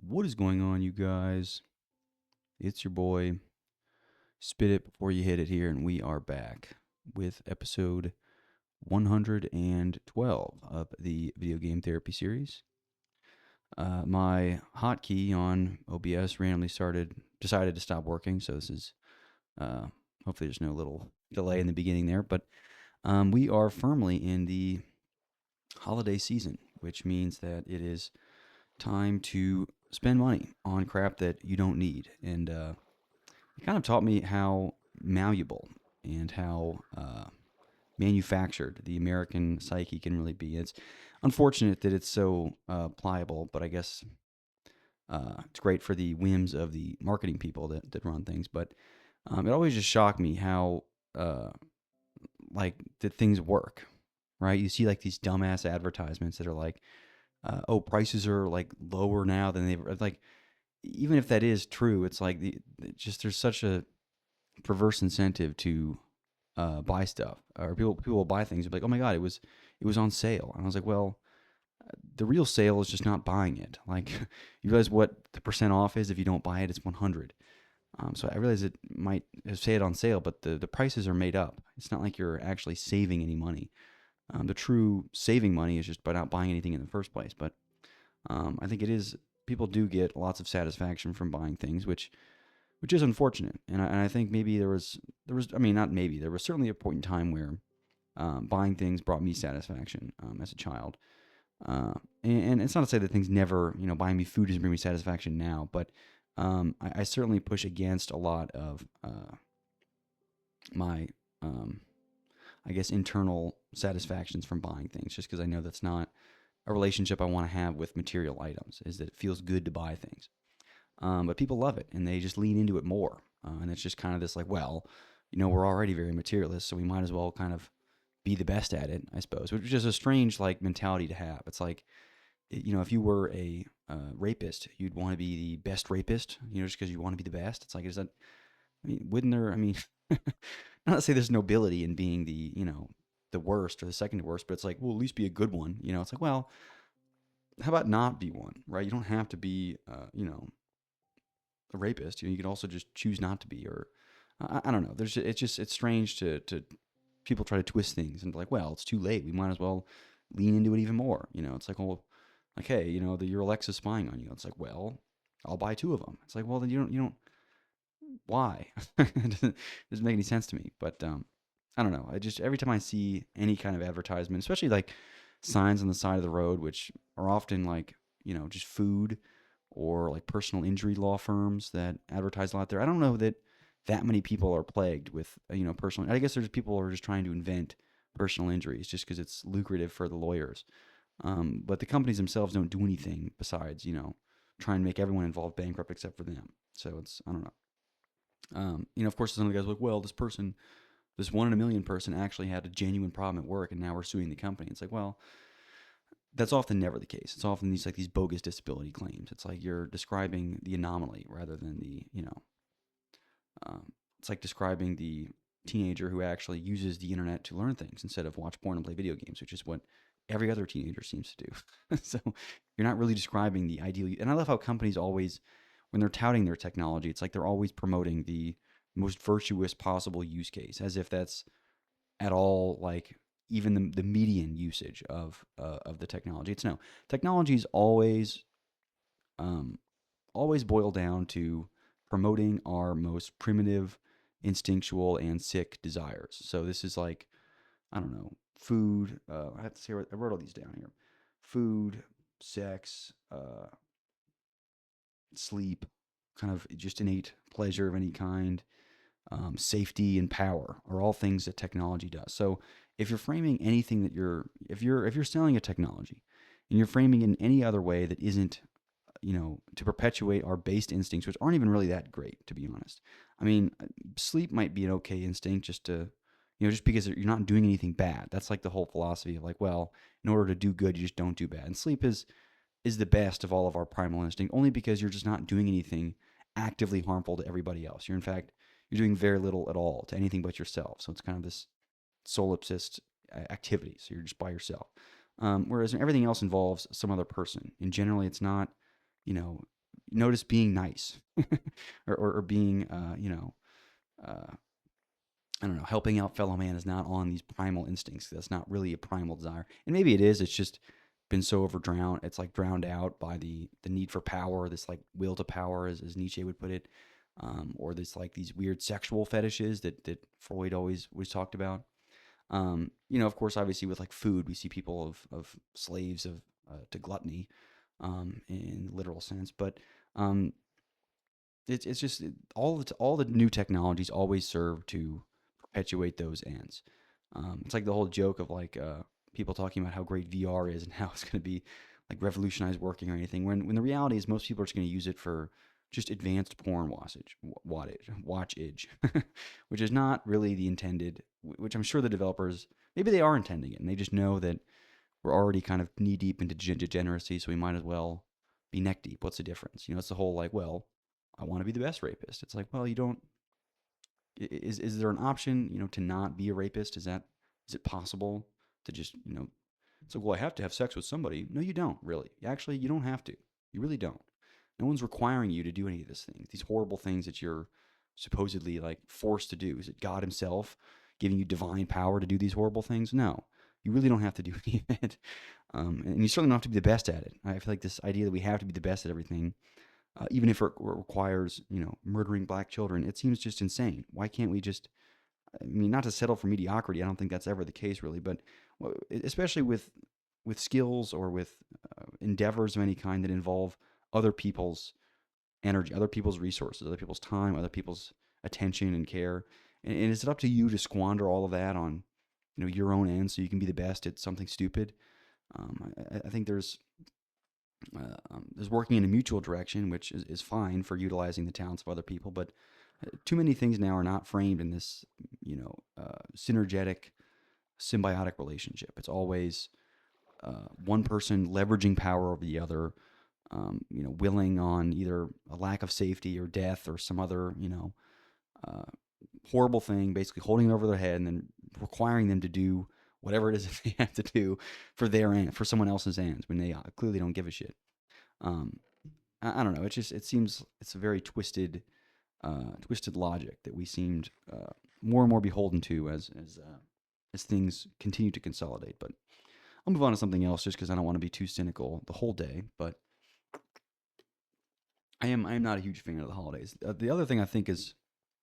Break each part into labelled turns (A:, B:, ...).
A: What is going on, you guys? It's your boy, Spit It Before You Hit It here, and we are back with episode 112 of the video game therapy series. My hotkey on OBS randomly decided to stop working, so this is, uh, hopefully there's no little delay in the beginning there, but we are firmly in the holiday season, which means that it is time to spend money on crap that you don't need. And it kind of taught me how malleable and how manufactured the American psyche can really be. It's unfortunate that it's so pliable, but I guess it's great for the whims of the marketing people that run things. But it always just shocked me how uh, that things work, right? You see like these dumbass advertisements that are like, oh, prices are like lower now than they've like. Even if that is true, it's like just there's such a perverse incentive to buy stuff, or people will buy things and be like, oh my god, it was on sale, and I was like, well, the real sale is just not buying it. Like, you realize what the percent off is if you don't buy it? It's 100. So I realize it might say it on sale, but the prices are made up. It's not like you're actually saving any money. The true saving money is just by not buying anything in the first place. But I think it is people do get lots of satisfaction from buying things, which is unfortunate. And I think maybe there was I mean, not maybe, there was certainly a point in time where buying things brought me satisfaction as a child. Uh, and it's not to say that things never, buying me food doesn't bring me satisfaction now, but I certainly push against a lot of my, um, I guess, internal satisfactions from buying things, just because I know that's not a relationship I want to have with material items, is that it feels good to buy things. But people love it and they just lean into it more. And it's just kind of this like, well, we're already very materialist, so we might as well kind of be the best at it, I suppose, which is a strange like mentality to have. It's like, if you were a rapist, you'd want to be the best rapist, just because you want to be the best. It's like, is that, I mean, wouldn't there, I mean, not to say there's nobility in being the worst or the second worst, but it's like, well, at least be a good one. It's like, well, how about not be one, right? You don't have to be, a rapist. You could also just choose not to be, or I don't know. It's strange to people try to twist things and be like, well, it's too late. We might as well lean into it even more. It's like, well, like, hey, your Alexa's spying on you. It's like, well, I'll buy two of them. It's like, well, then you don't. Why? It doesn't make any sense to me. But I don't know. I just every time I see any kind of advertisement, especially like signs on the side of the road, which are often like just food or like personal injury law firms that advertise a lot there. I don't know that many people are plagued with personal. I guess there's people who are just trying to invent personal injuries just because it's lucrative for the lawyers. But the companies themselves don't do anything besides try and make everyone involved bankrupt except for them. So it's I don't know. Of course, some of the guys are like, well, this one in a million person actually had a genuine problem at work, and now we're suing the company. It's like, well, that's often never the case. It's often these bogus disability claims. It's like you're describing the anomaly rather than it's like describing the teenager who actually uses the internet to learn things instead of watch porn and play video games, which is what every other teenager seems to do. So you're not really describing the ideal. And I love how companies always, when they're touting their technology, it's like they're always promoting the most virtuous possible use case, as if that's at all like even the median usage of the technology. It's no, technology is um, always boil down to promoting our most primitive, instinctual, and sick desires. So this is like, I don't know, food. I have to say, I wrote all these down here: food, sex, sleep, kind of just innate pleasure of any kind, safety, and power are all things that technology does. So if you're framing anything that if you're selling a technology and you're framing it in any other way that isn't to perpetuate our based instincts, which aren't even really that great, to be honest. I mean, sleep might be an okay instinct just to, just because you're not doing anything bad. That's like the whole philosophy of like, well, in order to do good, you just don't do bad. And sleep is the best of all of our primal instinct, only because you're just not doing anything actively harmful to everybody else. You're doing very little at all to anything but yourself. So it's kind of this solipsist activity. So you're just by yourself. Whereas everything else involves some other person, and generally it's not, you know, notice being nice or being, uh, I don't know, helping out fellow man is not on these primal instincts. That's not really a primal desire. And maybe it is. It's just been so overdrowned. It's like drowned out by the need for power, this like will to power, as Nietzsche would put it, or this like these weird sexual fetishes that Freud always talked about. Of course, obviously with like food, we see people of slaves of to gluttony, in the literal sense. But um, it's just all the new technologies always serve to perpetuate those ends. It's like the whole joke of like people talking about how great VR is and how it's going to be like revolutionize working or anything. When the reality is most people are just going to use it for just advanced porn watchage, which is not really the intended. Which I'm sure the developers maybe they are intending it, and they just know that we're already kind of knee deep into degeneracy, so we might as well be neck deep. What's the difference? It's the whole like, well, I want to be the best rapist. It's like, well, you don't. Is there an option, to not be a rapist? Is it possible to just, it's like, well, I have to have sex with somebody. No, you don't really. Actually, you don't have to. You really don't. No one's requiring you to do any of these things. These horrible things that you're supposedly like forced to do. Is it God Himself giving you divine power to do these horrible things? No, you really don't have to do any of it. And you certainly don't have to be the best at it. I feel like this idea that we have to be the best at everything, even if it requires, murdering black children, it seems just insane. Why can't we just, I mean, not to settle for mediocrity. I don't think that's ever the case, really. But especially with skills or with endeavors of any kind that involve other people's energy, other people's resources, other people's time, other people's attention and care. And is it up to you to squander all of that on, your own ends so you can be the best at something stupid? I think there's working in a mutual direction, which is fine for utilizing the talents of other people. But too many things now are not framed in this, synergetic, symbiotic relationship. It's always one person leveraging power over the other, willing on either a lack of safety or death or some other, uh, horrible thing, basically holding it over their head and then requiring them to do whatever it is that they have to do for their end, for someone else's ends when they clearly don't give a shit. Um, I don't know. It seems it's a very twisted logic that we seemed more and more beholden to as things continue to consolidate. But I'll move on to something else just because I don't want to be too cynical the whole day. But I am not a huge fan of the holidays. The other thing I think is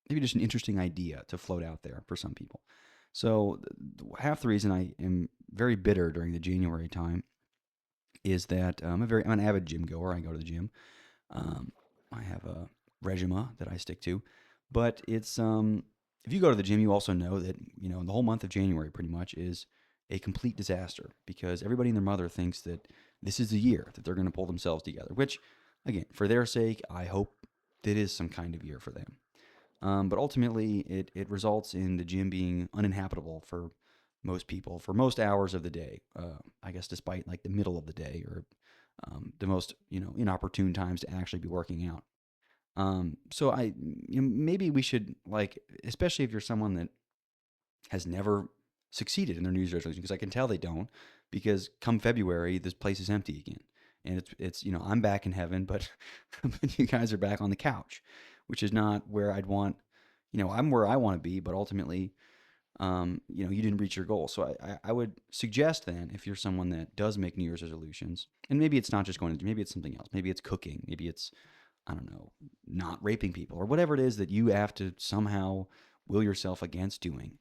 A: maybe just an interesting idea to float out there for some people. So half the reason I am very bitter during the January time is that I'm an avid gym goer. I go to the gym. Um, I have a regime that I stick to, but it's if you go to the gym, you also know that the whole month of January pretty much is a complete disaster because everybody and their mother thinks that this is the year that they're going to pull themselves together. Which, again, for their sake, I hope it is some kind of year for them. But ultimately, it results in the gym being uninhabitable for most people for most hours of the day. I guess despite like the middle of the day or the most inopportune times to actually be working out. So maybe we should like, especially if you're someone that has never succeeded in their New Year's resolution, because I can tell they don't, because come February this place is empty again, and it's I'm back in heaven, but but you guys are back on the couch, which is not where I'd want. I'm where I want to be, but ultimately, you didn't reach your goal. So I would suggest then, if you're someone that does make New Year's resolutions, and maybe it's not just going to, maybe it's something else. Maybe it's cooking. Maybe it's, I don't know, not raping people or whatever it is that you have to somehow will yourself against doing.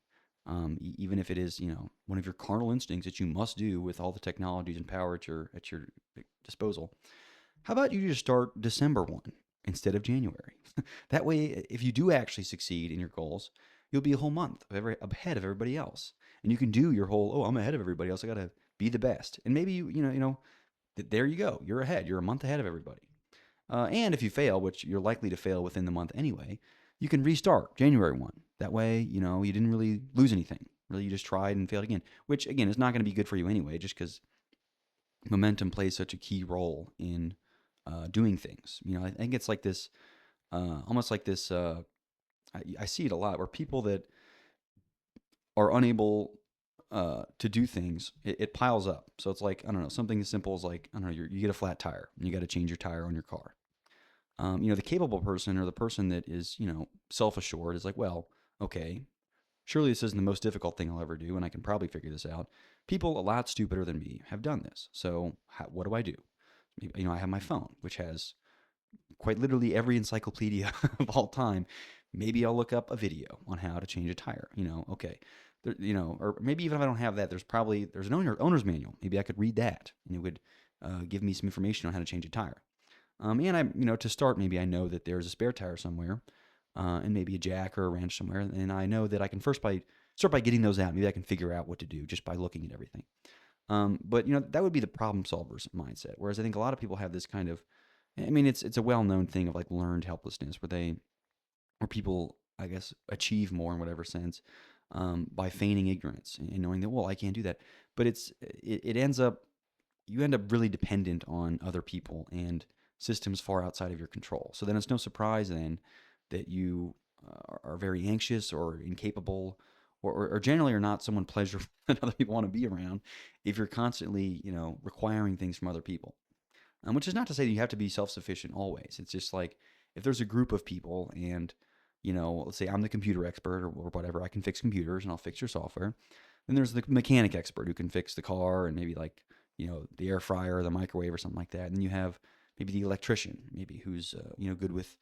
A: Even if it is, one of your carnal instincts that you must do with all the technologies and power at your disposal. How about you just start December 1 instead of January? That way, if you do actually succeed in your goals, you'll be a whole month ahead of everybody else, and you can do your whole. Oh, I'm ahead of everybody else. I gotta be the best, and maybe there you go. You're ahead. You're a month ahead of everybody. And if you fail, which you're likely to fail within the month anyway, you can restart January 1. That way, you didn't really lose anything. Really, you just tried and failed again, which again is not going to be good for you anyway, just because momentum plays such a key role in doing things. I think it's like this, almost like this. I see it a lot where people that are unable to do things, it piles up. So it's like, I don't know, something as simple as like, I don't know, you get a flat tire and you got to change your tire on your car. The capable person or the person that is, self-assured is like, well, okay, surely this isn't the most difficult thing I'll ever do, and I can probably figure this out. People a lot stupider than me have done this. So what do I do? I have my phone, which has quite literally every encyclopedia of all time. Maybe I'll look up a video on how to change a tire. Okay, or maybe even if I don't have that, there's an owner's manual. Maybe I could read that, and it would give me some information on how to change a tire. And to start, maybe I know that there's a spare tire somewhere, and maybe a jack or a wrench somewhere, and I know that I can start by getting those out. Maybe I can figure out what to do just by looking at everything. But that would be the problem solver's mindset. Whereas I think a lot of people have this kind of, it's a well known thing of like learned helplessness, where people, I guess, achieve more in whatever sense, by feigning ignorance and knowing that, well, I can't do that. But it ends up, you end up really dependent on other people and systems far outside of your control. So then it's no surprise then that you are very anxious or incapable, or generally are not someone pleasurable that other people want to be around if you're constantly, requiring things from other people. Which is not to say that you have to be self-sufficient always. It's just like if there's a group of people and, let's say I'm the computer expert or whatever, I can fix computers and I'll fix your software. Then there's the mechanic expert who can fix the car and maybe like, the air fryer or the microwave or something like that. And then you have maybe the electrician, maybe who's, good with,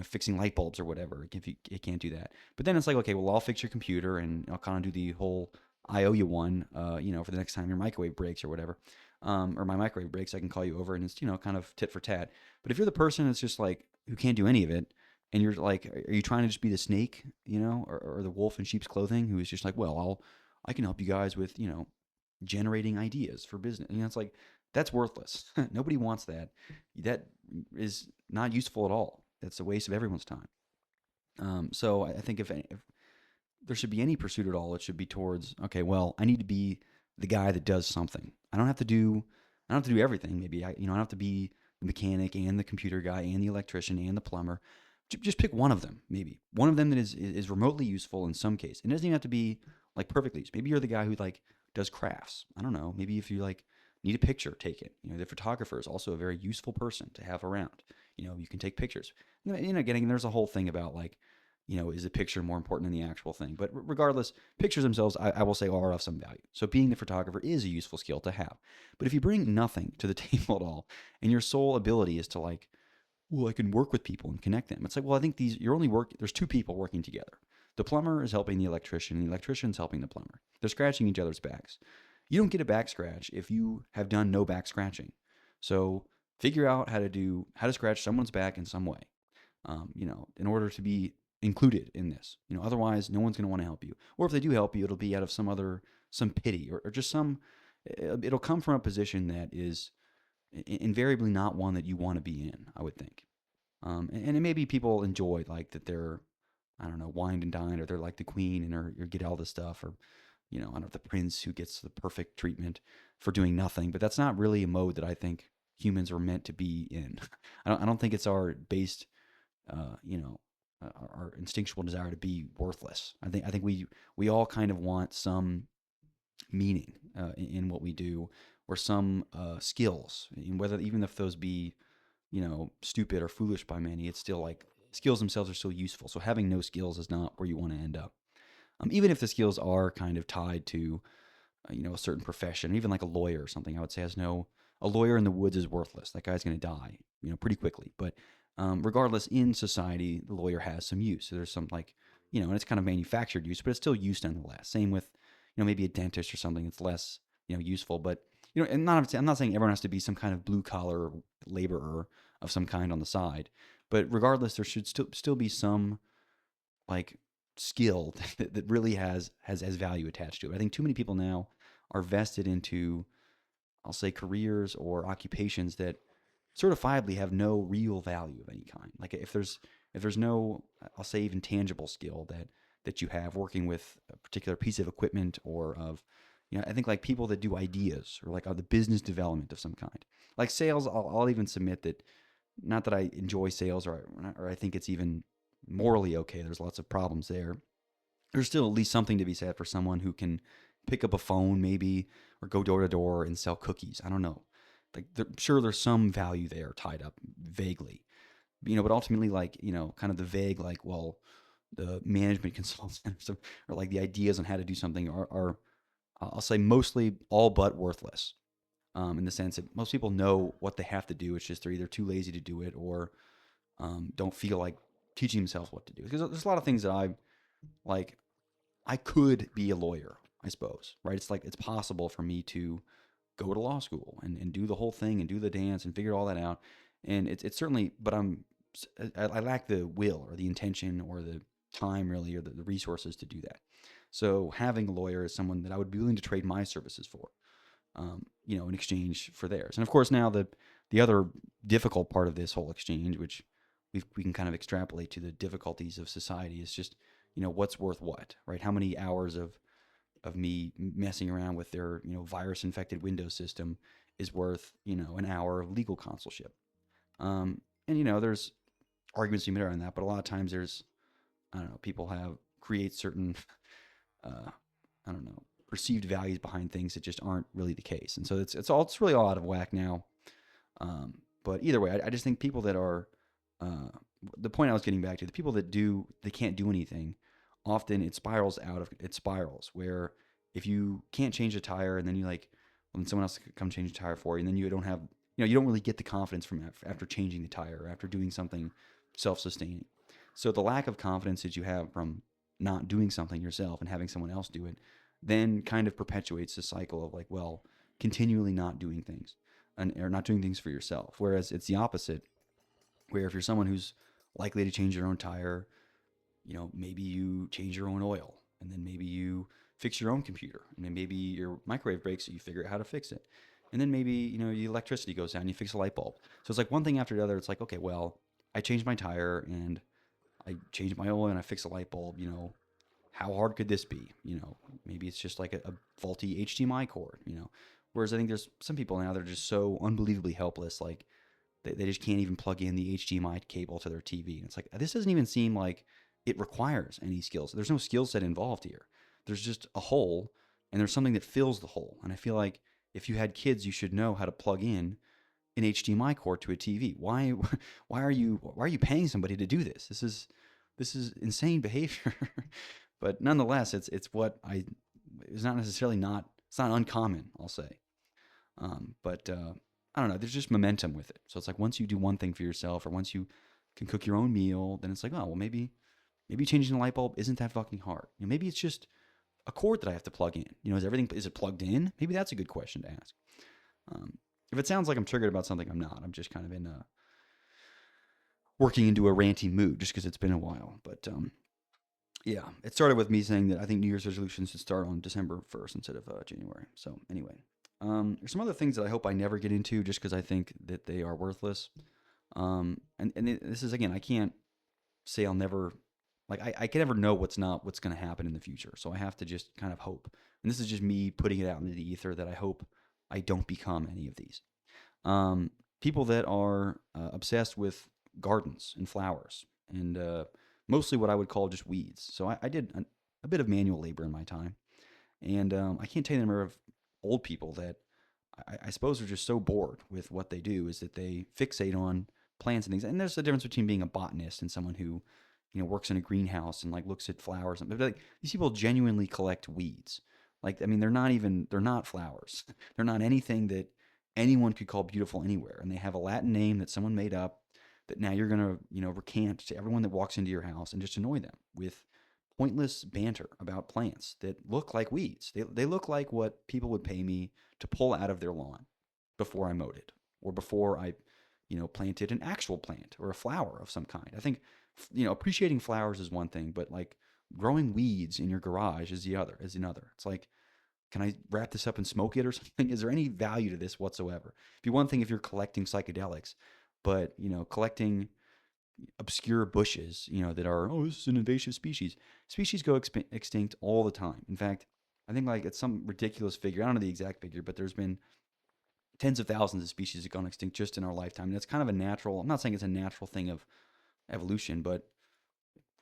A: fixing light bulbs or whatever, if you can't do that. But then it's like, okay, well, I'll fix your computer and I'll kind of do the whole I owe you one, for the next time your microwave breaks or whatever. Or my microwave breaks, I can call you over and it's, kind of tit for tat. But if you're the person that's just like, who can't do any of it, and you're like, are you trying to just be the snake, or the wolf in sheep's clothing who is just like, well, I can help you guys with, generating ideas for business. It's like, that's worthless. Nobody wants that. That is not useful at all. That's a waste of everyone's time. So I think if there should be any pursuit at all, it should be towards, okay, well, I need to be the guy that does something. I don't have to do everything. Maybe I don't have to be the mechanic and the computer guy and the electrician and the plumber. Just pick one of them, maybe one of them that is remotely useful in some case. It doesn't even have to be like perfectly used. Maybe you're the guy who like does crafts. I don't know. Maybe if you like need a picture taken, the photographer is also a very useful person to have around. You can take pictures. Again, there's a whole thing about like, is the picture more important than the actual thing? But regardless, pictures themselves, I will say, are of some value. So being the photographer is a useful skill to have. But if you bring nothing to the table at all, and your sole ability is to like, well, I can work with people and connect them. It's like, well, I think there's two people working together. The plumber is helping the electrician, and the electrician's helping the plumber. They're scratching each other's backs. You don't get a back scratch if you have done no back scratching. So figure out how to scratch someone's back in some way, in order to be included in this. Otherwise, no one's going to want to help you. Or if they do help you, it'll be out of some pity or just it'll come from a position that is invariably not one that you want to be in, I would think. And it maybe people enjoy like that they're, I don't know, wined and dined, or they're like the queen and or get all this stuff, or, I don't know, the prince who gets the perfect treatment for doing nothing. But that's not really a mode that I think humans are meant to be in. I don't think it's our based, our instinctual desire to be worthless. I think we all kind of want some meaning in what we do, or some skills, and whether even if those be stupid or foolish by many, it's still like skills themselves are still useful. So having no skills is not where you want to end up. Even if the skills are kind of tied to a certain profession, even like a lawyer or something, I would say a lawyer in the woods is worthless. That guy's going to die pretty quickly. But regardless, in society, the lawyer has some use. So there's some like and it's kind of manufactured use, but it's still use nonetheless. Same with maybe a dentist or something. It's less useful, but and I'm not saying everyone has to be some kind of blue collar laborer of some kind on the side, but regardless, there should still be some like skill that really has value attached to it. I think too many people now are vested into, I'll say, careers or occupations that certifiably have no real value of any kind. Like if there's no, I'll say, even tangible skill that you have working with a particular piece of equipment, or of I think like people that do ideas, or like the business development of some kind, like sales. I'll even submit that, not that I enjoy sales, or I think it's even morally okay. There's lots of problems there. There's still at least something to be said for someone who can pick up a phone maybe, or go door to door and sell cookies. I don't know. Like sure, there's some value there tied up vaguely, but ultimately, like, kind of the vague, like, well, the management consultants or like the ideas on how to do something are I'll say mostly all but worthless. In the sense that most people know what they have to do. It's just they're either too lazy to do it or don't feel like teaching themselves what to do. Because there's a lot of things that like. I could be a lawyer, I suppose, right? It's like it's possible for me to go to law school and do the whole thing and do the dance and figure all that out. And it's certainly, but I lack the will or the intention or the time really or the resources to do that. So having a lawyer is someone that I would be willing to trade my services for, in exchange for theirs. And of course, now the other difficult part of this whole exchange, which we can kind of extrapolate to the difficulties of society, is just what's worth what, right? How many hours of me messing around with their virus infected Windows system is worth an hour of legal consulship. And there's arguments you made around that, but a lot of times there's I don't know people have create certain uh, I don't know perceived values behind things that just aren't really the case, and so it's really all out of whack now. But either way, I just think people that are uh, the point I was getting back to, the people that they can't do anything, often it spirals where if you can't change a tire and then you like, well, then someone else can come change the tire for you, and then you don't have, you don't really get the confidence from after changing the tire or after doing something self-sustaining. So the lack of confidence that you have from not doing something yourself and having someone else do it then kind of perpetuates the cycle of like, well, continually not doing things or not doing things for yourself. Whereas it's the opposite, where if you're someone who's likely to change your own tire, maybe you change your own oil, and then maybe you fix your own computer, and then maybe your microwave breaks, so you figure out how to fix it. And then maybe, your electricity goes down, you fix a light bulb. So it's like one thing after the other. It's like, okay, well, I changed my tire and I changed my oil and I fixed a light bulb, how hard could this be? Maybe it's just like a faulty HDMI cord, Whereas I think there's some people now that are just so unbelievably helpless, like they just can't even plug in the HDMI cable to their TV. And it's like, this doesn't even seem like it requires any skills. There's no skill set involved here. There's just a hole and there's something that fills the hole. And I feel like if you had kids, you should know how to plug in an HDMI cord to a TV. Why are you paying somebody to do this? This is insane behavior. But nonetheless, it's not necessarily not, it's not uncommon, I'll say. But I don't know. There's just momentum with it. So it's like once you do one thing for yourself, or once you can cook your own meal, then it's like, oh well, maybe changing the light bulb isn't that fucking hard. Maybe it's just a cord that I have to plug in. Is it plugged in? Maybe that's a good question to ask. If it sounds like I'm triggered about something, I'm not. I'm just kind of in a working into a ranty mood just because it's been a while. But yeah, it started with me saying that I think New Year's resolutions should start on December 1st instead of January. So anyway, there's some other things that I hope I never get into just because I think that they are worthless. And this is, again, I can't say I'll never, like, I can never know what's going to happen in the future. So I have to just kind of hope. And this is just me putting it out into the ether that I hope I don't become any of these. People that are obsessed with gardens and flowers and mostly what I would call just weeds. So I did a bit of manual labor in my time. And I can't tell you the number of old people that I suppose are just so bored with what they do is that they fixate on plants and things. And there's a difference between being a botanist and someone who, works in a greenhouse and like looks at flowers. But like these people genuinely collect weeds. Like, I mean, they're not flowers. They're not anything that anyone could call beautiful anywhere. And they have a Latin name that someone made up that now you're going to, recant to everyone that walks into your house and just annoy them with pointless banter about plants that look like weeds. They look like what people would pay me to pull out of their lawn before I mowed it or before I, planted an actual plant or a flower of some kind. I think, appreciating flowers is one thing, but like growing weeds in your garage is another. It's like, can I wrap this up and smoke it or something? Is there any value to this whatsoever? It'd be one thing if you're collecting psychedelics, but, collecting obscure bushes, that are, oh, this is an invasive species. Species go extinct all the time. In fact, I think like it's some ridiculous figure. I don't know the exact figure, but there's been tens of thousands of species that have gone extinct just in our lifetime. And it's kind of a natural, I'm not saying it's a natural thing of evolution, but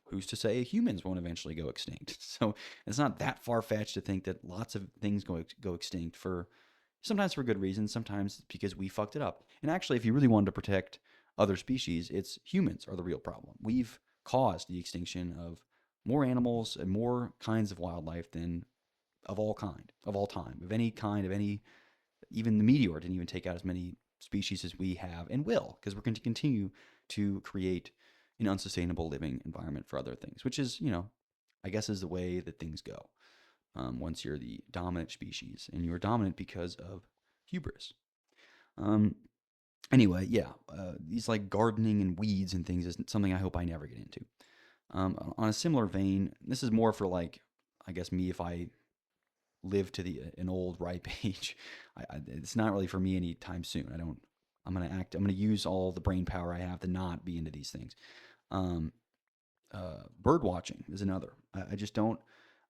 A: who's to say humans won't eventually go extinct? So it's not that far fetched to think that lots of things go extinct sometimes for good reasons, sometimes because we fucked it up. And actually, if you really wanted to protect other species. It's humans are the real problem. We've caused the extinction of more animals and more kinds of wildlife than of all time, of any kind, of any, even the meteor didn't even take out as many species as we have and will, because we're going to continue to create an unsustainable living environment for other things, which is, I guess is the way that things go. Once you're the dominant species, and you're dominant because of hubris. Um, anyway, yeah, these like gardening and weeds and things is something I hope I never get into. On a similar vein, this is more for like, I guess me if I live to the an old ripe age. It's not really for me anytime soon. I don't. I'm gonna act. I'm gonna use all the brain power I have to not be into these things. Um, Bird watching is another. I just don't.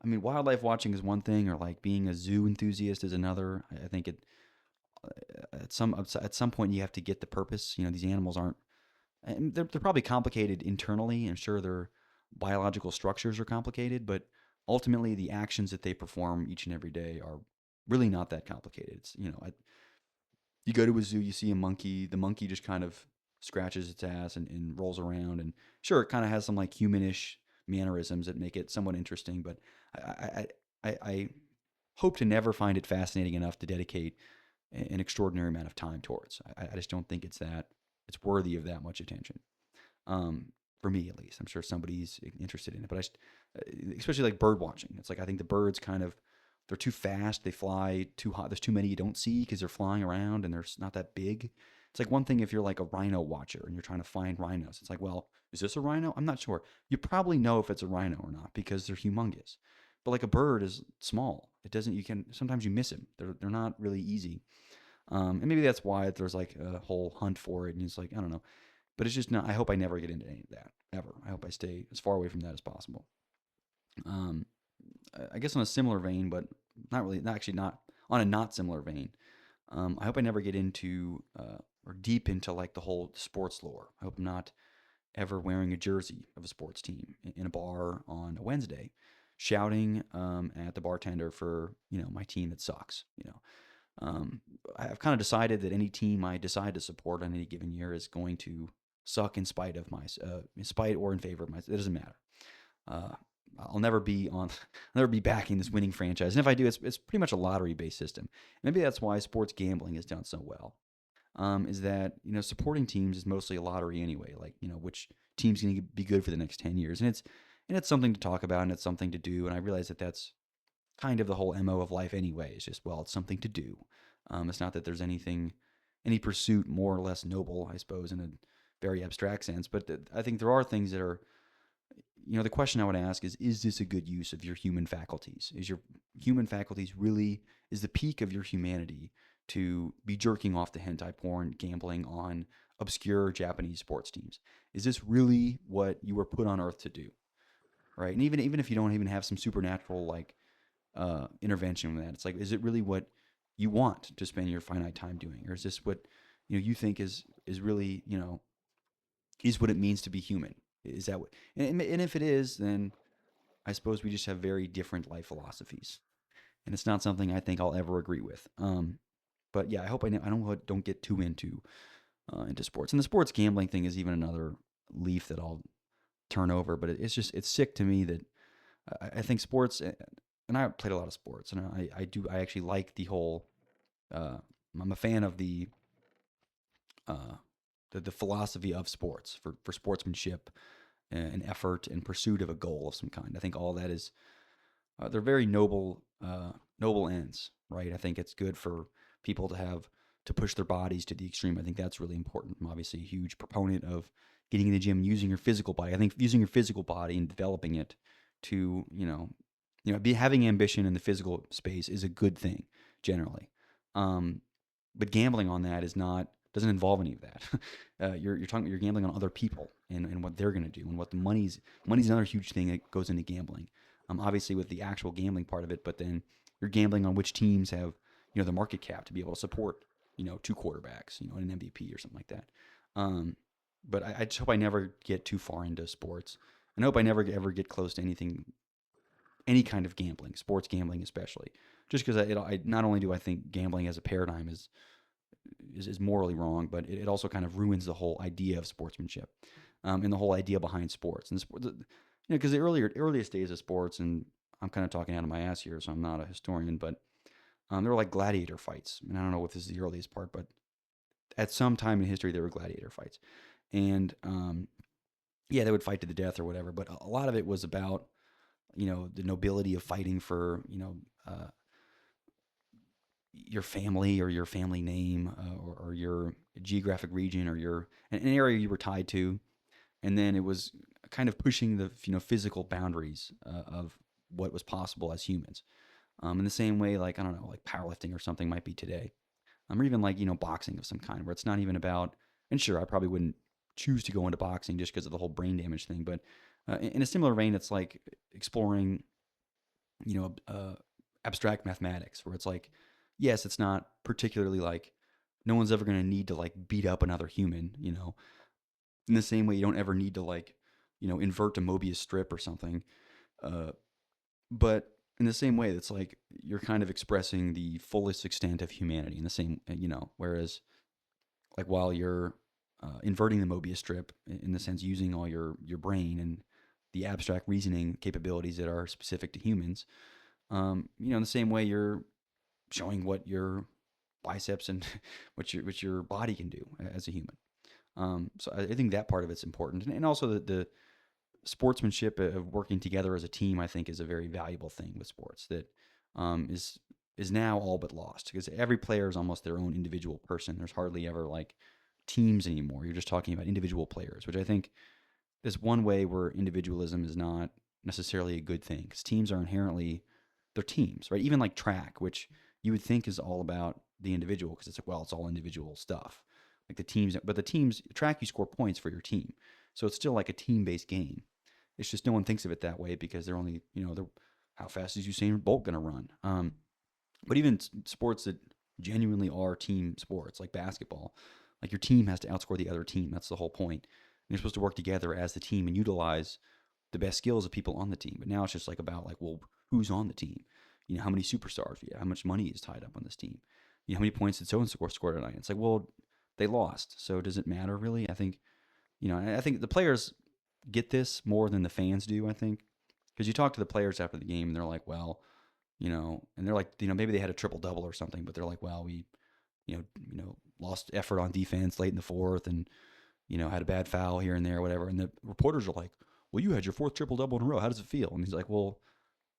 A: I mean, wildlife watching is one thing, or like being a zoo enthusiast is another. I think at some point you have to get the purpose. These animals aren't. And they're probably complicated internally. I'm sure their biological structures are complicated, but ultimately the actions that they perform each and every day are really not that complicated. It's, you go to a zoo, you see a monkey, the monkey just kind of scratches its ass and rolls around. And sure, it kind of has some like humanish mannerisms that make it somewhat interesting, but I hope to never find it fascinating enough to dedicate an extraordinary amount of time towards. I just don't think it's worthy of that much attention. Um, for me at least. I'm sure somebody's interested in it, but especially like bird watching. It's like I think the birds kind of they're too fast, they fly too high. There's too many you don't see because they're flying around and they're not that big. It's like one thing if you're like a rhino watcher and you're trying to find rhinos. It's like, well, is this a rhino? I'm not sure. You probably know if it's a rhino or not because they're humongous. But like a bird is small. It doesn't. You can sometimes you miss them. They're not really easy. And maybe that's why there's like a whole hunt for it. And it's like I don't know. But it's just not. I hope I never get into any of that ever. I hope I stay as far away from that as possible. Um, I guess on a similar vein, but not really. Not actually not on a not similar vein. I hope I never get into or deep into like the whole sports lore. I hope I'm not ever wearing a jersey of a sports team in a bar on a Wednesday, shouting at the bartender for my team that sucks. I've kind of decided that any team I decide to support on any given year is going to suck in spite of in spite or in favor of my. It doesn't matter. Uh, I'll never be on, I'll never be backing this winning franchise. And if I do, it's pretty much a lottery based system. Maybe that's why sports gambling has done so well. Is that supporting teams is mostly a lottery anyway. Like which team's going to be good for the next 10 years, and it's something to talk about and it's something to do. And I realize that that's kind of the whole MO of life anyway. It's just, well, it's something to do. It's not that there's any pursuit more or less noble, I suppose, in a very abstract sense. But I think there are things that are, the question I would ask is this a good use of your human faculties? Is your human faculties really, is the peak of your humanity to be jerking off to hentai porn, gambling on obscure Japanese sports teams? Is this really what you were put on earth to do? Right. And even if you don't even have some supernatural like intervention with that. It's like, is it really what you want to spend your finite time doing, or is this what you think is really is what it means to be human? Is that what? And if it is, then I suppose we just have very different life philosophies, and it's not something I think I'll ever agree with. But yeah, I hope I don't get too into sports, and the sports gambling thing is even another leaf that I'll turn over. But it's sick to me that I think sports, and I played a lot of sports, and I actually like the whole. I'm a fan of uh, the philosophy of sports for sportsmanship and effort and pursuit of a goal of some kind. I think all that is they're very noble ends, right? I think it's good for people to push their bodies to the extreme. I think that's really important. I'm obviously a huge proponent of getting in the gym, using your physical body. I think using your physical body and developing it to be having ambition in the physical space is a good thing generally. But gambling on that doesn't involve any of that. You're gambling on other people and what they're going to do and what money's another huge thing that goes into gambling. Obviously with the actual gambling part of it, but then you're gambling on which teams have the market cap to be able to support two quarterbacks, an MVP or something like that. But I just hope I never get too far into sports, and I hope I never ever get close to any kind of gambling, sports gambling especially. Just because I not only do I think gambling as a paradigm is is morally wrong, but it also kind of ruins the whole idea of sportsmanship, and the whole idea behind sports. And because the earliest days of sports, and I'm kind of talking out of my ass here, so I'm not a historian, but there were like gladiator fights. And I don't know if this is the earliest part, but at some time in history, there were gladiator fights. And yeah, they would fight to the death or whatever. But a lot of it was about, the nobility of fighting for, your family or your family name, or your geographic region, or an area you were tied to. And then it was kind of pushing the, physical boundaries of what was possible as humans. In the same way, like, I don't know, like powerlifting or something might be today. Or even like, boxing of some kind, where it's not even about, and sure, I probably wouldn't choose to go into boxing just because of the whole brain damage thing. But in a similar vein, it's like exploring, you know, uh, abstract mathematics, where it's like, yes, it's not particularly like, no one's ever going to need to like beat up another human, in the same way you don't ever need to like, invert a Mobius strip or something. Uh, but in the same way, it's like you're kind of expressing the fullest extent of humanity in the same, whereas like while you're inverting the Mobius strip in the sense using all your brain and the abstract reasoning capabilities that are specific to humans, in the same way you're showing what your biceps and what your body can do as a human. So I think that part of it's important, and also the sportsmanship of working together as a team, I think, is a very valuable thing with sports that is now all but lost, because every player is almost their own individual person. There's hardly ever like teams anymore. You're just talking about individual players, which I think is one way where individualism is not necessarily a good thing, because teams are inherently, they're teams, right? Even like track, which you would think is all about the individual, because it's like, well, it's all individual stuff. Like the teams, but the teams track, you score points for your team, so it's still like a team-based game. It's just no one thinks of it that way, because they're only, they're, how fast is Usain Bolt going to run? But even sports that genuinely are team sports, like basketball, like your team has to outscore the other team. That's the whole point. And you're supposed to work together as the team and utilize the best skills of people on the team. But now it's just like about like, well, who's on the team? How many superstars do you have? How much money is tied up on this team? How many points did so and so score tonight? It's like, well, they lost, so does it matter really? I think, I think the players get this more than the fans do. I think, because you talk to the players after the game and they're like, well, and they're like, maybe they had a triple double or something, but they're like, well, we, lost effort on defense late in the fourth, and had a bad foul here and there, or whatever. And the reporters are like, well, you had your fourth triple double in a row. How does it feel? And he's like, well,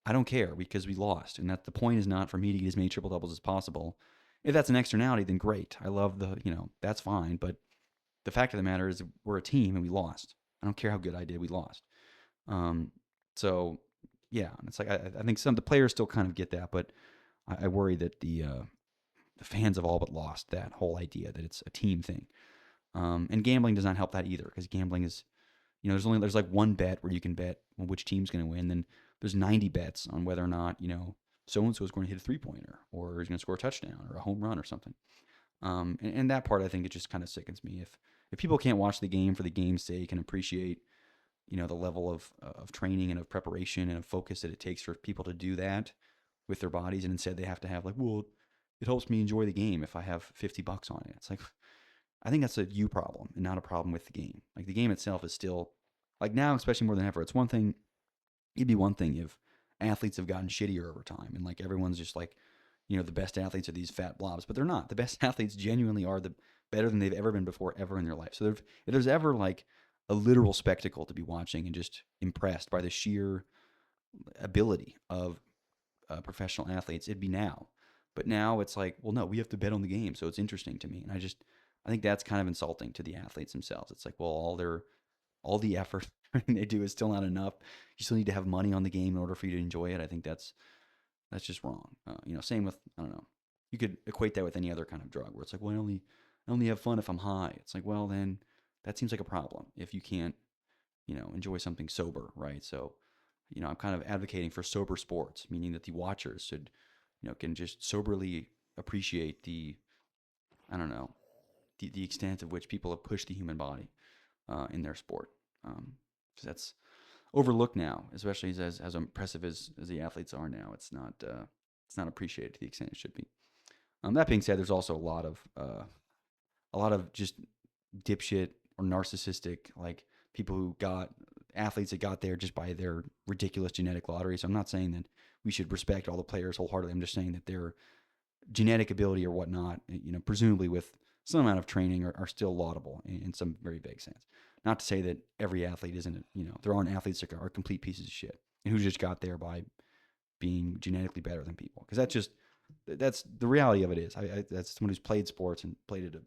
A: I don't care, because we lost, and that the point is not for me to get as many triple doubles as possible. If that's an externality, then great. I love that's fine. But the fact of the matter is, we're a team and we lost. I don't care how good I did, we lost. Um, so yeah, it's like I think some of the players still kind of get that, but I worry that the fans have all but lost that whole idea that it's a team thing. And gambling does not help that either, because gambling is, there's like one bet where you can bet which team's going to win. Then there's 90 bets on whether or not, so and so is going to hit a 3-pointer, or is going to score a touchdown or a home run or something. And that part, I think, it just kind of sickens me. If people can't watch the game for the game's sake and appreciate, the level of training and of preparation and of focus that it takes for people to do that with their bodies, and instead they have to have like, well, it helps me enjoy the game if I have $50 on it. It's like, I think that's a you problem and not a problem with the game. Like the game itself is still, like now, especially more than ever, it's one thing. It'd be one thing if athletes have gotten shittier over time and like everyone's just like, the best athletes are these fat blobs, but they're not. The best athletes genuinely are the better than they've ever been before ever in their life. So if there's ever like a literal spectacle to be watching and just impressed by the sheer ability of professional athletes, it'd be now. But now it's like, well, no, we have to bet on the game, so it's interesting to me. And I think that's kind of insulting to the athletes themselves. It's like, well, all the effort they do is still not enough. You still need to have money on the game in order for you to enjoy it. I think that's just wrong. Same with, I don't know. You could equate that with any other kind of drug, where it's like, well, I only have fun if I'm high. It's like, well, then that seems like a problem if you can't, enjoy something sober, right? So, I'm kind of advocating for sober sports, meaning that the watchers should, can just soberly appreciate I don't know, the extent of which people have pushed the human body in their sport. Because that's overlooked now, especially as impressive as the athletes are now. It's not appreciated to the extent it should be. That being said, there's also a lot of just dipshit or narcissistic like people who got athletes that got there just by their ridiculous genetic lottery. So I'm not saying that we should respect all the players wholeheartedly. I'm just saying that their genetic ability or whatnot, presumably with some amount of training, are still laudable in some very vague sense. Not to say that every athlete isn't, there aren't athletes that are complete pieces of shit and who just got there by being genetically better than people. Because that's the reality of it is. That's someone who's played sports and played at a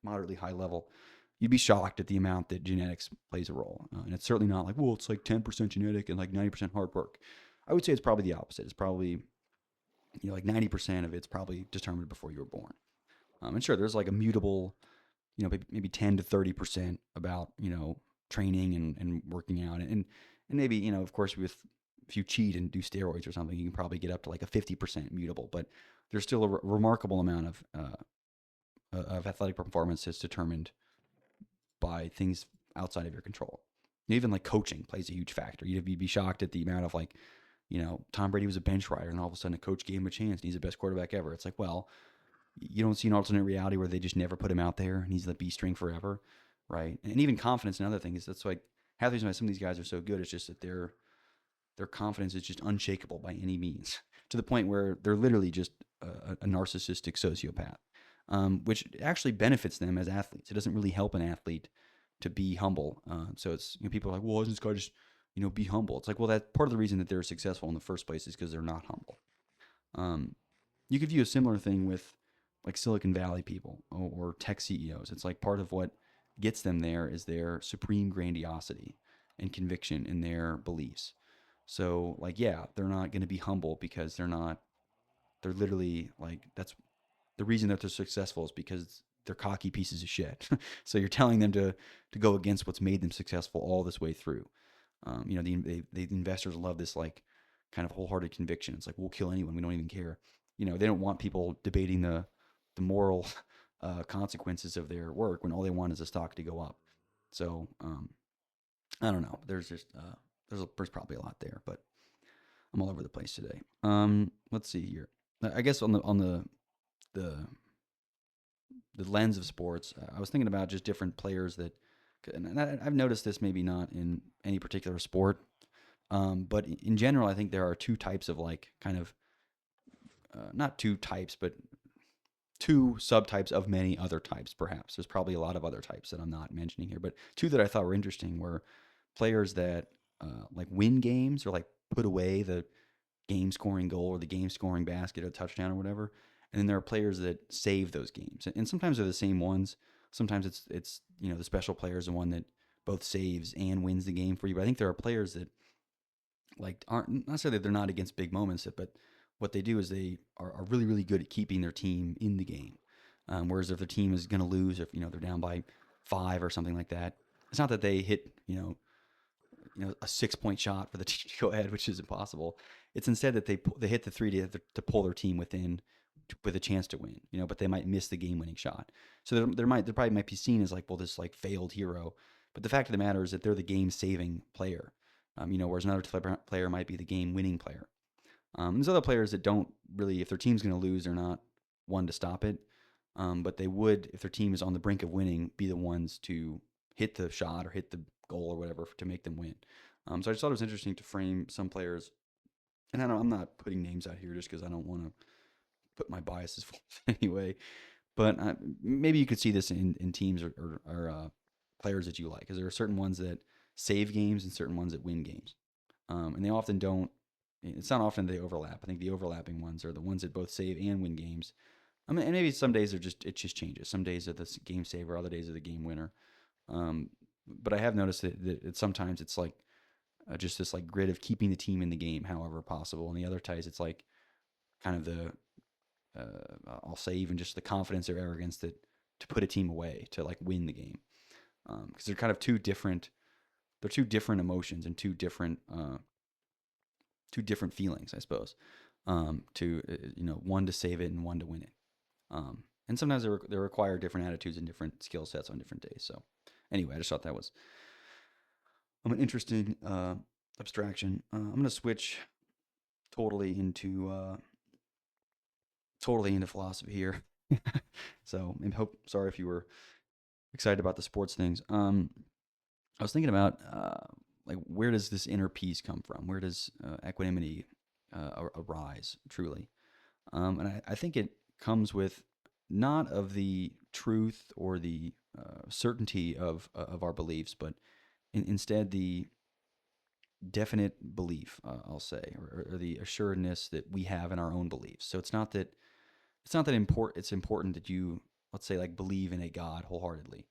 A: moderately high level. You'd be shocked at the amount that genetics plays a role. And it's certainly not like, well, it's like 10% genetic and like 90% hard work. I would say it's probably the opposite. It's probably, like 90% of it's probably determined before you were born. And sure, there's like a mutable, maybe 10 to 30% about, training and working out. And maybe, of course, if you cheat and do steroids or something, you can probably get up to like a 50% mutable. But there's still a remarkable amount of athletic performance that's determined by things outside of your control. Even like coaching plays a huge factor. You'd be shocked at the amount of like, Tom Brady was a bench rider, and all of a sudden a coach gave him a chance, and he's the best quarterback ever. It's like, well, you don't see an alternate reality where they just never put him out there, and he's the B string forever, right? And even confidence, another thing is that's like half the reason why some of these guys are so good is just that their confidence is just unshakable by any means, to the point where they're literally just a narcissistic sociopath, which actually benefits them as athletes. It doesn't really help an athlete to be humble. So it's, people are like, well, why doesn't this guy just be humble? It's like, well, that's part of the reason that they're successful in the first place is because they're not humble. Um, you could view a similar thing with like Silicon Valley people or tech CEOs. It's like part of what gets them there is their supreme grandiosity and conviction in their beliefs. So like, yeah, they're not going to be humble because they're literally like, that's the reason that they're successful is because they're cocky pieces of shit. So you're telling them to go against what's made them successful all this way through. The investors love this like kind of wholehearted conviction. It's like, we'll kill anyone. We don't even care. They don't want people debating the moral consequences of their work when all they want is a stock to go up. So I don't know. There's just there's probably a lot there, but I'm all over the place today. Let's see here. I guess the the lens of sports, I was thinking about just different players that, and I've noticed this maybe not in any particular sport, but in general, I think there are two types of like kind of not two types, but two subtypes of many other types. Perhaps there's probably a lot of other types that I'm not mentioning here, but two that I thought were interesting were players that like win games or like put away the game scoring goal or the game scoring basket or touchdown or whatever. And then there are players that save those games. And sometimes they're the same ones. Sometimes it's the special player is the one that both saves and wins the game for you. But I think there are players that like aren't not necessarily they're not against big moments, but what they do is they are really, really good at keeping their team in the game. Whereas if their team is going to lose, if they're down by 5 or something like that, it's not that they hit a 6 point shot for the team to go ahead, which is impossible. It's instead that they hit the three to pull their team within with a chance to win. But they might miss the game winning shot. So there probably might be seen as like, well, this like failed hero. But the fact of the matter is that they're the game saving player. Whereas another player might be the game winning player. There's other players that don't really, if their team's going to lose, they're not one to stop it. But they would, if their team is on the brink of winning, be the ones to hit the shot or hit the goal or whatever to make them win. So I just thought it was interesting to frame some players, and I'm not putting names out here just because I don't want to put my biases forth anyway. But maybe you could see this in teams or players that you like, because there are certain ones that save games and certain ones that win games, and they often don't. It's not often they overlap. I think the overlapping ones are the ones that both save and win games. I mean, and maybe some days it just changes. Some days are the game saver, other days are the game winner. But I have noticed that sometimes it's like just this like grit of keeping the team in the game, however possible. And the other ties, it's like kind of the I'll say even just the confidence or arrogance that to put a team away to like win the game, because they're kind of two different. They're two different emotions and two different feelings, I suppose. To one to save it and one to win it. And sometimes they require different attitudes and different skill sets on different days. So anyway, I just thought that was an interesting abstraction. I'm going to switch totally into totally into philosophy here. So, and sorry if you were excited about the sports things. I was thinking about like where does this inner peace come from? Where does equanimity arise truly? And I think it comes with not of the truth or the certainty of our beliefs, but instead the definite belief, I'll say, or the assuredness that we have in our own beliefs. So it's important that you, let's say, like believe in a God wholeheartedly,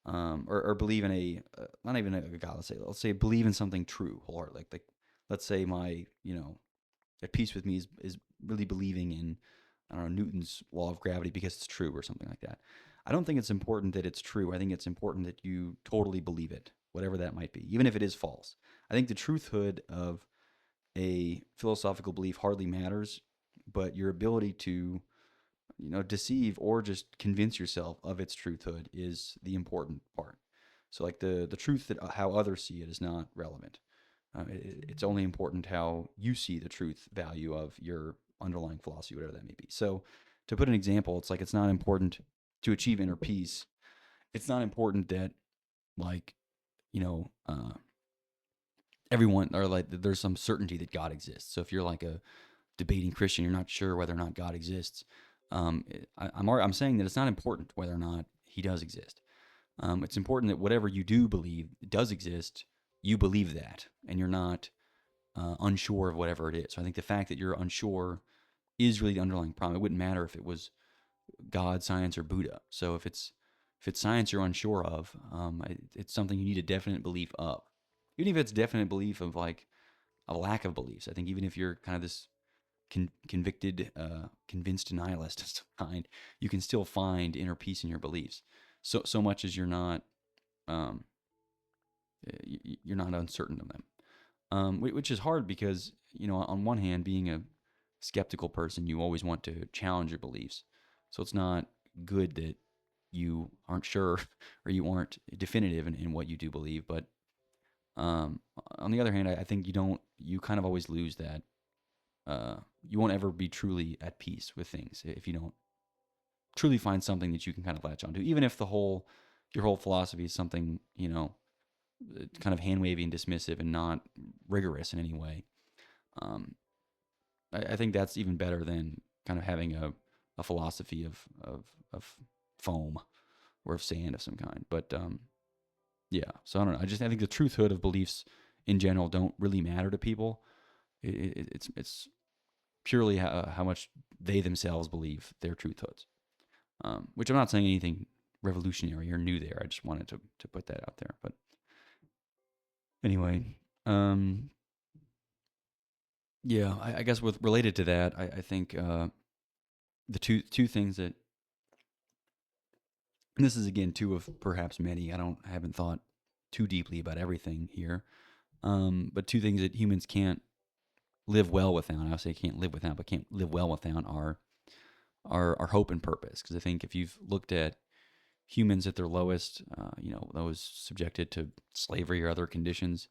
A: or believe in a not even a God. Let's say believe in something true wholeheartedly. Like let's say my at peace with me is really believing in, I don't know, Newton's law of gravity because it's true or something like that. I don't think it's important that it's true. I think it's important that you totally believe it, whatever that might be, even if it is false. I think the truthhood of a philosophical belief hardly matters, but your ability to deceive or just convince yourself of its truthhood is the important part. So like the truth that how others see it is not relevant. It's only important how you see the truth value of your underlying philosophy, whatever that may be. So to put an example, it's like it's not important to achieve inner peace. It's not important that like you know everyone or like there's some certainty that God exists. So if you're like a debating Christian, you're not sure whether or not God exists. I'm saying that it's not important whether or not He does exist. It's important that whatever you do believe does exist, you believe that, and you're not unsure of whatever it is. So I think the fact that you're unsure is really the underlying problem. It wouldn't matter if it was God, science, or Buddha. So if it's science you're unsure of, it's something you need a definite belief of. Even if it's definite belief of like a lack of beliefs. I think even if you're kind of this convicted, convinced nihilist of some kind, you can still find inner peace in your beliefs. So much as um, you're not uncertain of them, which is hard because on one hand, being a skeptical person, you always want to challenge your beliefs. So it's not good that you aren't sure or you aren't definitive in what you do believe. But um, on the other hand, I think you kind of always lose that. You won't ever be truly at peace with things if you don't truly find something that you can kind of latch onto, even if your whole philosophy is something kind of hand wavy and dismissive and not rigorous in any way. Um, I think that's even better than kind of having a philosophy of foam or of sand of some kind. But yeah, so I don't know. I think the truthhood of beliefs in general don't really matter to people. It's purely how much they themselves believe their truthhoods. Which I'm not saying anything revolutionary or new there. I just wanted to put that out there. But anyway, yeah, I guess with related to that, I think the two things that, and this is again two of perhaps many. I haven't thought too deeply about everything here, but two things that humans can't live well without. I say can't live without, but can't live well without are hope and purpose. Because I think if you've looked at humans at their lowest, those subjected to slavery or other conditions,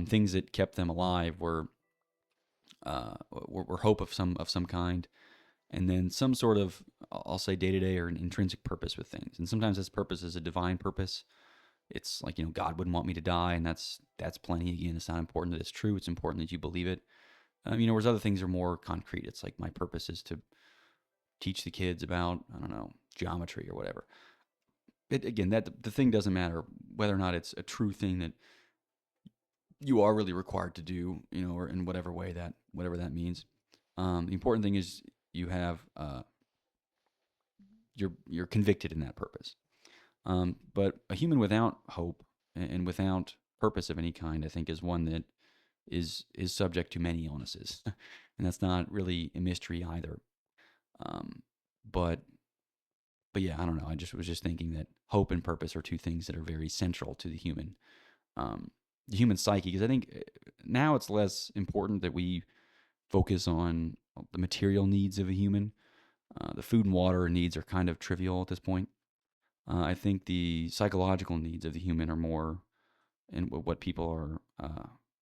A: things that kept them alive were hope of some kind, and then some sort of, I'll say, day to day or an intrinsic purpose with things. And sometimes this purpose is a divine purpose. It's like God wouldn't want me to die, and that's plenty. Again, it's not important that it's true. It's important that you believe it. Whereas other things are more concrete. It's like my purpose is to teach the kids about, I don't know, geometry or whatever. Again, that the thing doesn't matter whether or not it's a true thing that you are really required to do, or in whatever that means. The important thing is you have you're convicted in that purpose. But a human without hope and without purpose of any kind, I think, is one that is subject to many illnesses, and that's not really a mystery either. Um, but but yeah, I don't know. I just was just thinking that hope and purpose are two things that are very central to um, the human psyche. Because I think now it's less important that we focus on the material needs of a human. The food and water needs are kind of trivial at this point. I think the psychological needs of the human are more, and what people are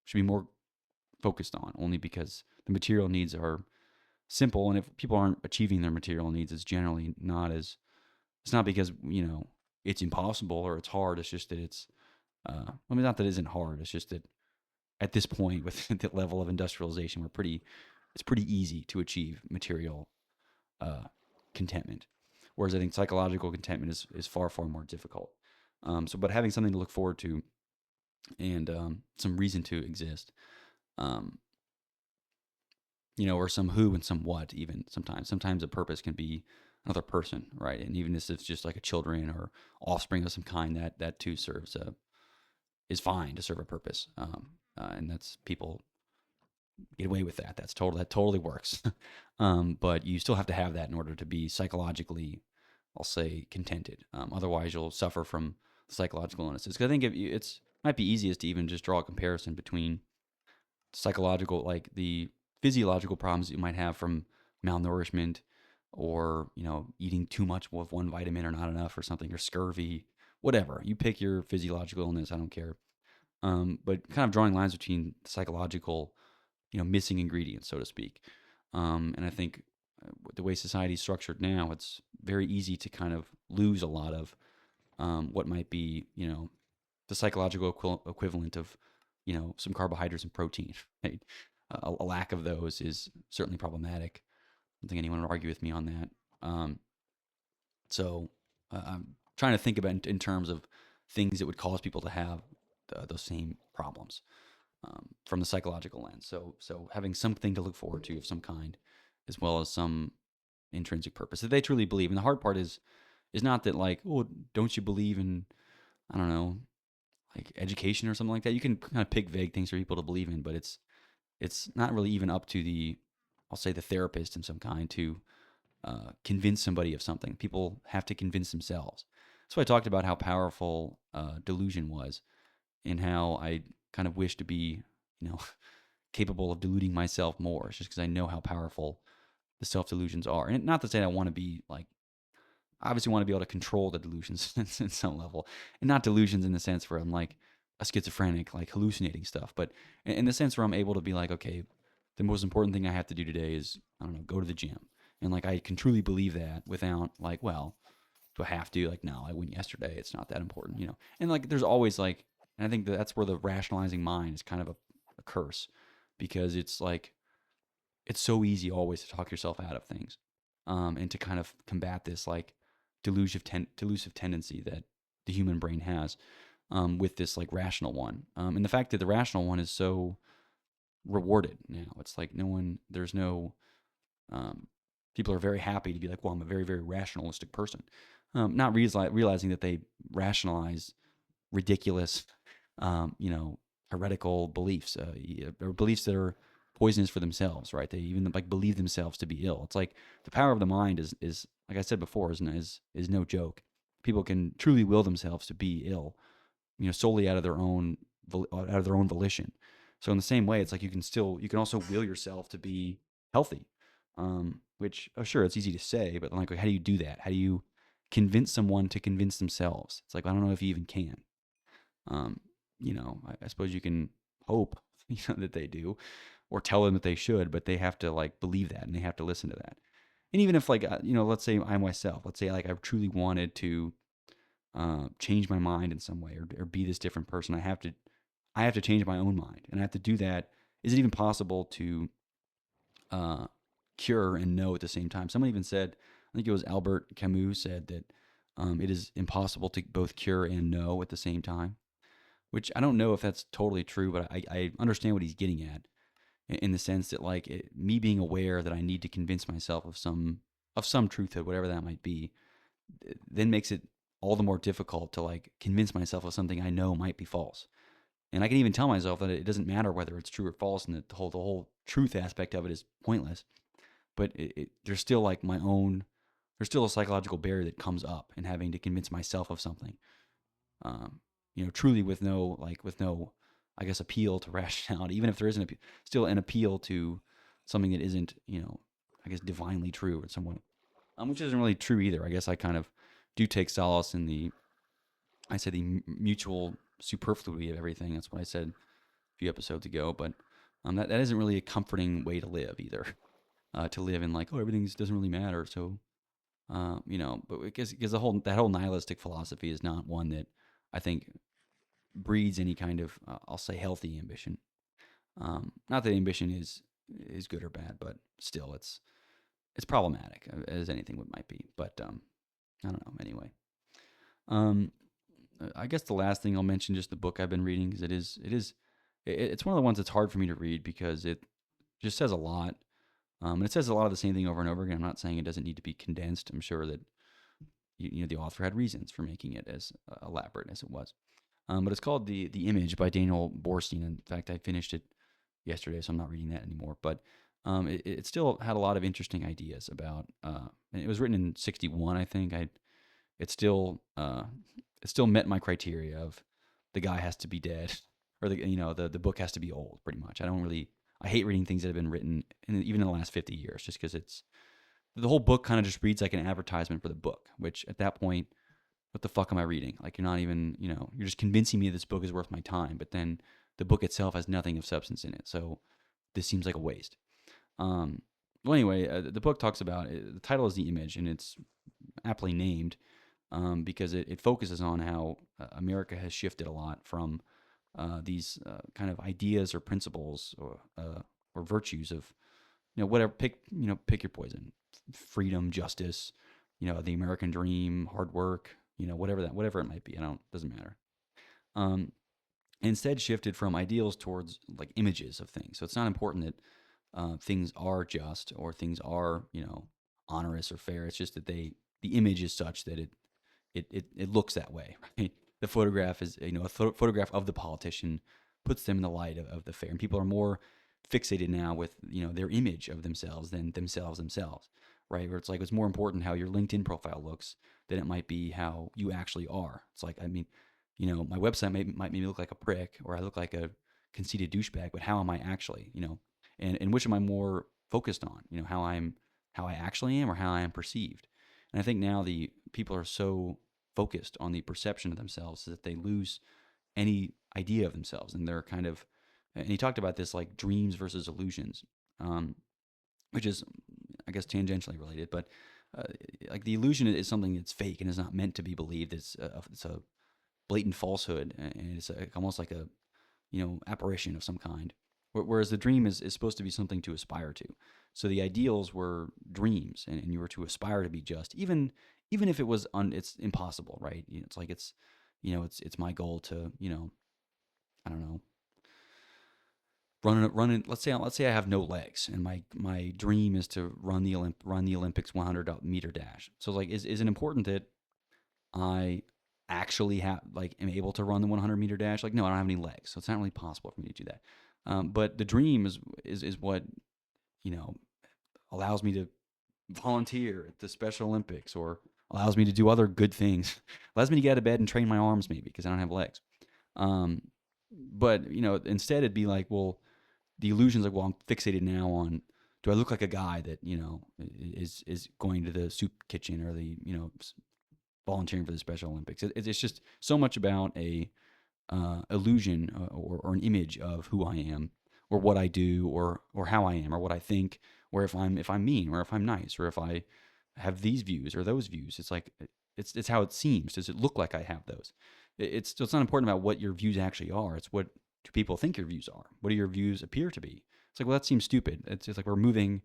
A: should be more focused on. Only because the material needs are simple. And if people aren't achieving their material needs, it's generally not as, it's not because, it's impossible or it's hard. It's just that I mean, not that it isn't hard. It's just that at this point with the level of industrialization, it's pretty easy to achieve material uh, contentment. Whereas I think psychological contentment is far, far more difficult. But having something to look forward to and some reason to exist, um, or some who and some what, even sometimes. Sometimes a purpose can be another person, right? And even if it's just like a children or offspring of some kind, that too is fine to serve a purpose. And that's people get away with that. That totally works. But you still have to have that in order to be psychologically, I'll say, contented. Otherwise, you'll suffer from psychological illnesses. Because I think it's might be easiest to even just draw a comparison between psychological, like the physiological problems you might have from malnourishment, or eating too much of one vitamin or not enough or something, or scurvy, whatever. You pick your physiological illness. I don't care. But kind of drawing lines between psychological, missing ingredients, so to speak. And I think the way society is structured now, it's very easy to kind of lose a lot of what might be, the psychological equivalent of, some carbohydrates and protein. Right? A lack of those is certainly problematic. I don't think anyone would argue with me on that. So I'm trying to think about in terms of things that would cause people to have those same problems from the psychological lens. So having something to look forward to of some kind, as well as some intrinsic purpose that they truly believe. And the hard part is not that, like, oh, don't you believe in, I don't know, like education or something like that. You can kind of pick vague things for people to believe in, but it's not really even up to the, I'll say, the therapist in some kind to convince somebody of something. People have to convince themselves. So I talked about how powerful delusion was, and how I kind of wish to be, you know, capable of deluding myself more. It's just because I know how powerful the self delusions are. And not to say I want to be like, obviously want to be able to control the delusions in some level, and not delusions in the sense where I'm like a schizophrenic, like hallucinating stuff, but in the sense where I'm able to be like, okay, the most important thing I have to do today is, I don't know, go to the gym. And like, I can truly believe that without like, well, do I have to? Like, no, I went yesterday. It's not that important. And like, there's always like, and I think that's where the rationalizing mind is kind of a curse, because it's like, it's so easy always to talk yourself out of things, and to kind of combat this like delusive tendency that the human brain has, with this like rational one, and the fact that the rational one is so rewarded now. It's like there's no, um, people are very happy to be like, well, I'm a very, very rationalistic person, not realizing that they rationalize ridiculous, heretical beliefs, or beliefs that are poisonous for themselves, right? They even like believe themselves to be ill. It's like the power of the mind is like I said before, is no joke. People can truly will themselves to be ill, solely out of their own volition. So in the same way, it's like you can also will yourself to be healthy, which, oh, sure, it's easy to say, but like, how do you do that? How do you convince someone to convince themselves? It's like, I don't know if you even can. I suppose you can hope, that they do, or tell them that they should, but they have to like believe that, and they have to listen to that. And even if like, let's say I myself, let's say like I truly wanted to change my mind in some way, or be this different person, I have to change my own mind, and I have to do that. Is it even possible to uh, cure and know at the same time? Someone even said, I think it was Albert Camus said that it is impossible to both cure and know at the same time, which I don't know if that's totally true, but I understand what he's getting at, in the sense that like me being aware that I need to convince myself of some truthhood, whatever that might be, then makes it all the more difficult to like convince myself of something I know might be false. And I can even tell myself that it doesn't matter whether it's true or false, and that the whole truth aspect of it is pointless. But there's still like there's still a psychological barrier that comes up in having to convince myself of something, truly with no, I guess, appeal to rationality, even if there isn't still an appeal to something that isn't, I guess, divinely true in some way, which isn't really true either. I guess I kind of do take solace in I said the mutual superfluity of everything. That's what I said a few episodes ago, but that isn't really a comforting way to live either. to live in like, oh, everything doesn't really matter. So, but because that whole nihilistic philosophy is not one that I think breeds any kind of, I'll say, healthy ambition. Not that ambition is good or bad, but still, it's problematic as anything would might be. But I don't know. Anyway, um, I guess the last thing I'll mention, just the book I've been reading, because it's one of the ones that's hard for me to read because it just says a lot. And it says a lot of the same thing over and over again. I'm not saying it doesn't need to be condensed. I'm sure that the author had reasons for making it as elaborate as it was. But it's called the Image by Daniel Borstein. In fact, I finished it yesterday, so I'm not reading that anymore. But it still had a lot of interesting ideas about. And it was written in '61, I think. It still it still met my criteria of the guy has to be dead, or the book has to be old. Pretty much, I hate reading things that have been written even in the last 50 years, just because the whole book kind of just reads like an advertisement for the book. Which at that point, what the fuck am I reading? Like, you're not even, you're just convincing me this book is worth my time, but then the book itself has nothing of substance in it. So this seems like a waste. Um, well, anyway, the book talks about the title is The Image, and it's aptly named because it focuses on how America has shifted a lot from these kind of ideas or principles or virtues of whatever, pick your poison, freedom, justice, the American dream, hard work, whatever it might be. Doesn't matter. Um, Instead shifted from ideals towards like images of things. So it's not important that things are just or things are honorous or fair. It's just that the image is such that it looks that way, right? The photograph is a photograph of the politician puts them in the light of the fair, and people are more fixated now with their image of themselves than themselves, right? Where it's like it's more important how your LinkedIn profile looks than it might be how you actually are. It's like, I mean, my website might make me look like a prick or I look like a conceited douchebag, but how am I actually, and which am I more focused on, how I actually am or how I am perceived. And I think now the people are so focused on the perception of themselves that they lose any idea of themselves, and they're kind of, and he talked about this like dreams versus illusions, um, which is, I guess, tangentially related, but uh, like the illusion is something that's fake and is not meant to be believed. It's a blatant falsehood, and it's almost like a apparition of some kind. Whereas the dream is supposed to be something to aspire to. So the ideals were dreams, and you were to aspire to be just, even if it was it's impossible, right? It's like it's my goal to I don't know, run it. Let's say I have no legs, and my dream is to run the Olympics 100-meter dash. So like, is it important that I actually am able to run the 100-meter dash? Like, no, I don't have any legs, so it's not really possible for me to do that. But the dream is what you know allows me to volunteer at the Special Olympics, or allows me to do other good things. Allows me to get out of bed and train my arms, maybe because I don't have legs. Um, but instead it'd be like, well, the illusion's like, well, I'm fixated now on, do I look like a guy that is going to the soup kitchen or the volunteering for the Special Olympics? It's just so much about a illusion or an image of who I am or what I do or how I am or what I think, or if I'm mean or if I'm nice or if I have these views or those views. It's like it's how it seems. Does it look like I have those? It's not important about what your views actually are. It's what do people think your views are? What do your views appear to be? It's like, well, that seems stupid. It's just like we're moving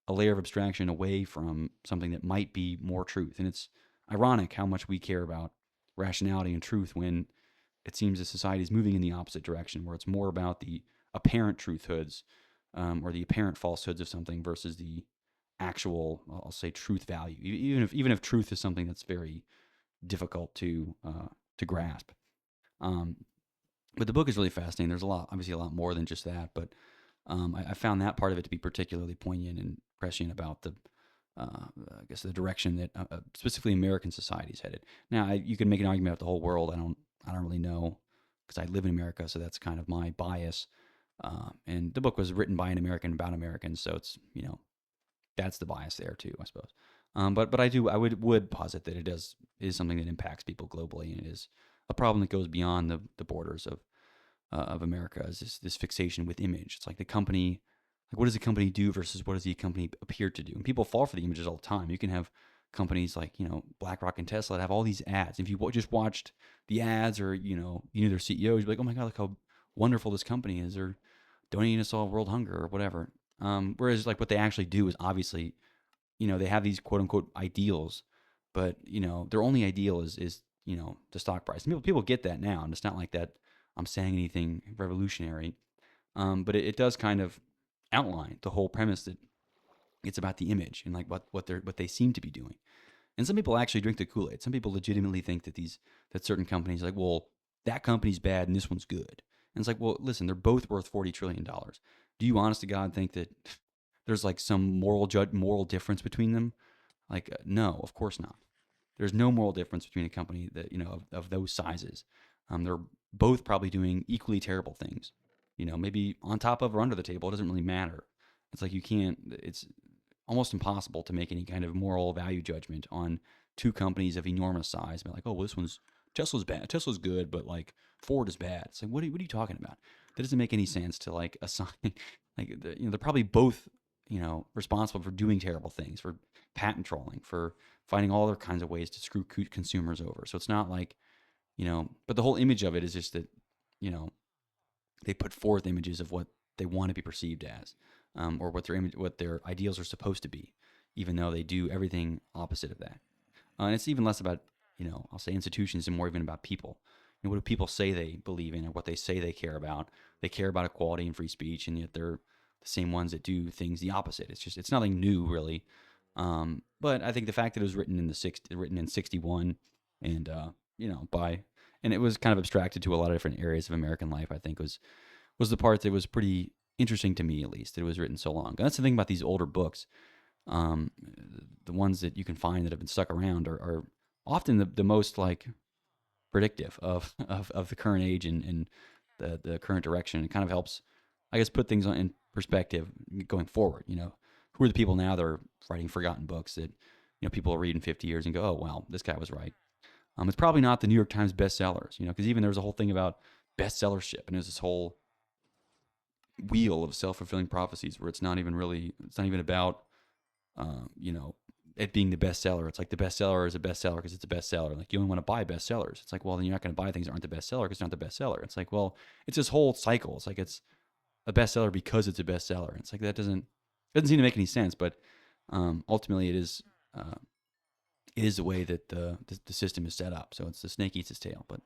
A: a layer of abstraction away from something that might be more truth. And it's ironic how much we care about rationality and truth when it seems that society is moving in the opposite direction, where it's more about the apparent truthhoods or the apparent falsehoods of something versus the actual, I'll say, truth value. Even if truth is something that's very difficult to grasp. Um, but the book is really fascinating. There's obviously a lot more than just that, but I found that part of it to be particularly poignant and prescient about I guess, the direction that specifically American society is headed. Now, you can make an argument about the whole world. I don't really know because I live in America, so that's kind of my bias. And the book was written by an American about Americans, so it's that's the bias there too, I suppose. But I would posit that it is something that impacts people globally, and it is a problem that goes beyond the borders of America. Is this fixation with image? It's like the company. Like, what does a company do versus what does the company appear to do? And people fall for the images all the time. You can have companies like, BlackRock and Tesla that have all these ads. If you just watched the ads, or, you knew their CEOs, you'd be like, oh my God, look how wonderful this company is. Or donating to solve world hunger or whatever. Whereas like what they actually do is obviously, they have these quote unquote ideals, but their only ideal is the stock price. And people get that now, and it's not like that I'm saying anything revolutionary. But it does kind of outline the whole premise that it's about the image and like what they seem to be doing. And some people actually drink the Kool-Aid. Some people legitimately think that certain companies, like, well, that company's bad and this one's good. And it's like, well, listen, they're both worth $40 trillion. Do you honest to God think that there's like some moral difference between them? Like, no, of course not. There's no moral difference between a company that of those sizes. They're both probably doing equally terrible things. Maybe on top of or under the table. It doesn't really matter. It's like you can't. It's almost impossible to make any kind of moral value judgment on two companies of enormous size. But like, oh, well, this one's Tesla's bad. Tesla's good, but like Ford is bad. It's like, what are you talking about? That doesn't make any sense to like assign. Like, they're probably both responsible for doing terrible things, for patent trolling, for finding all other kinds of ways to screw consumers over. So it's not like but the whole image of it is just that you know they put forth images of what they want to be perceived as, or what their ideals are supposed to be, even though they do everything opposite of that. And it's even less about I'll say institutions and more even about people. What do people say they believe in, or what they say they care about? They care about equality and free speech, and yet they're the same ones that do things the opposite. It's nothing new really. But I think the fact that it was written in 61, and by and it was kind of abstracted to a lot of different areas of American life, I think was the part that was pretty interesting to me, at least. That it was written so long. And that's the thing about these older books. Um, the ones that you can find that have been stuck around are often the most like predictive of the current age and the current direction. It kind of helps, I guess, put things in perspective going forward. Who are the people now that are writing forgotten books that people will read in 50 years and go, oh well, this guy was right. It's probably not the New York Times bestsellers, because even there was a whole thing about bestsellership, and there's this whole wheel of self-fulfilling prophecies where it's not even about you know, it being the bestseller. It's like the bestseller is a bestseller because it's a bestseller. Like, you only want to buy bestsellers. It's like, well, then you're not going to buy things that aren't the bestseller because they're not the bestseller. It's like, well, it's this whole cycle. It's like it's a bestseller because it's a bestseller. It's like that doesn't seem to make any sense. But ultimately, it is the way that the system is set up. So it's the snake eats its tail. But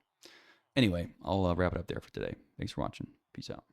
A: anyway, I'll wrap it up there for today. Thanks for watching. Peace out.